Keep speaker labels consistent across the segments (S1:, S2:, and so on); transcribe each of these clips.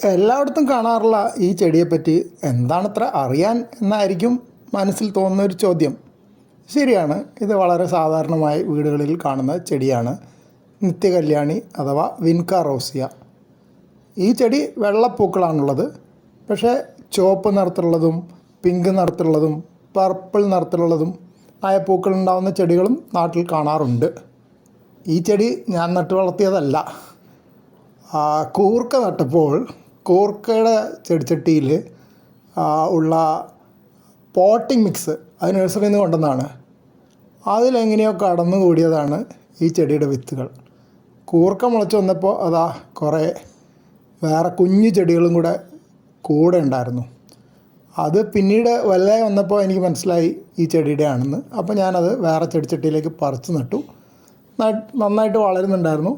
S1: എല്ലായിടത്തും കാണാറുള്ള ഈ ചെടിയെപ്പറ്റി എന്താണത്ര അറിയാൻ എന്നായിരിക്കും മനസ്സിൽ തോന്നുന്ന ഒരു ചോദ്യം. ശരിയാണ്, ഇത് വളരെ സാധാരണമായി വീടുകളിൽ കാണുന്ന ചെടിയാണ് നിത്യകല്യാണി അഥവാ വിൻക റോസിയ. ഈ ചെടി വെള്ളപ്പൂക്കളാണുള്ളത്. പക്ഷേ ചുവപ്പ് നിറത്തിലുള്ളതും പിങ്ക് നിറത്തിലുള്ളതും പർപ്പിൾ നിറത്തിലുള്ളതും ആയ പൂക്കൾ ഉണ്ടാകുന്ന ചെടികളും നാട്ടിൽ കാണാറുണ്ട്. ഈ ചെടി ഞാൻ നട്ടു വളർത്തിയതല്ല. കൂർക്ക നട്ടപ്പോൾ കൂർക്കയുടെ ചെടിച്ചട്ടിയിൽ ഉള്ള പോട്ടിംഗ് മിക്സ് അത് നഴ്സറിയിൽ നിന്ന് കൊണ്ടുവന്നതാണ്. അതിലെങ്ങനെയോ കടന്നു കൂടിയതാണ് ഈ ചെടിയുടെ വിത്തുകൾ. കൂർക്ക മുളച്ച് വന്നപ്പോൾ അതാ കുറേ വേറെ കുഞ്ഞു ചെടികളും കൂടെ ഉണ്ടായിരുന്നു. അത് പിന്നീട് വലുതായി വന്നപ്പോൾ എനിക്ക് മനസ്സിലായി ഈ ചെടിയുടെ ആണെന്ന്. അപ്പോൾ ഞാനത് വേറെ ചെടിച്ചട്ടിയിലേക്ക് പറിച്ച് നട്ടു. നന്നായിട്ട് വളരുന്നുണ്ടായിരുന്നു.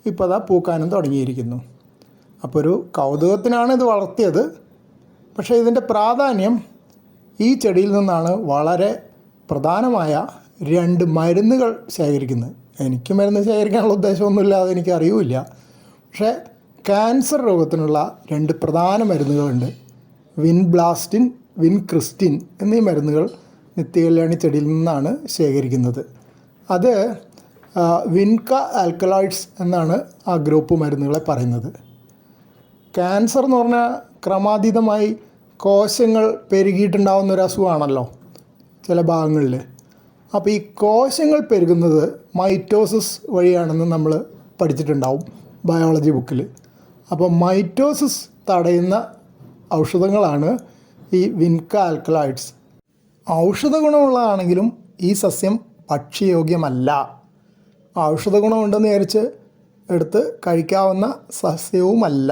S1: ഇപ്പോൾ അതാ പൂക്കാനും തുടങ്ങിയിരിക്കുന്നു. അപ്പോൾ ഒരു കൗതുകത്തിനാണ് ഇത് വളർത്തിയത്. പക്ഷേ ഇതിൻ്റെ പ്രാധാന്യം ഈ ചെടിയിൽ നിന്നാണ് വളരെ പ്രധാനമായ 2 മരുന്നുകൾ ശേഖരിക്കുന്നത്. എനിക്ക് മരുന്ന് ശേഖരിക്കാനുള്ള ഉദ്ദേശമൊന്നുമില്ല, അതെനിക്ക് അറിയില്ല. പക്ഷേ ക്യാൻസർ രോഗത്തിനുള്ള 2 പ്രധാന മരുന്നുകളുണ്ട്. വിൻബ്ലാസ്റ്റിൻ, വിൻക്രിസ്റ്റിൻ എന്നീ മരുന്നുകൾ നിത്യകല്യാണി ചെടിയിൽ നിന്നാണ് ശേഖരിക്കുന്നത്. അത് വിൻക ആൽക്കലോയിഡ്സ് എന്നാണ് ആ ഗ്രൂപ്പ് മരുന്നുകളെ പറയുന്നത്. ക്യാൻസർ എന്ന് പറഞ്ഞാൽ ക്രമാതീതമായി കോശങ്ങൾ പെരുകിയിട്ടുണ്ടാകുന്ന ഒരു അസുഖമാണല്ലോ ചില ഭാഗങ്ങളിൽ. അപ്പോൾ ഈ കോശങ്ങൾ പെരുകുന്നത് മൈറ്റോസിസ് വഴിയാണെന്ന് നമ്മൾ പഠിച്ചിട്ടുണ്ടാവും ബയോളജി ബുക്കിൽ. അപ്പോൾ മൈറ്റോസിസ് തടയുന്ന ഔഷധങ്ങളാണ് ഈ വിൻക ആൽക്കലോയിഡ്സ്. ഔഷധ ഗുണമുള്ളതാണെങ്കിലും ഈ സസ്യം ഭക്ഷ്യയോഗ്യമല്ല. ഔഷധ ഗുണമുണ്ടെന്ന് വിചാരിച്ച് എടുത്ത് കഴിക്കാവുന്ന സസ്യവുമല്ല.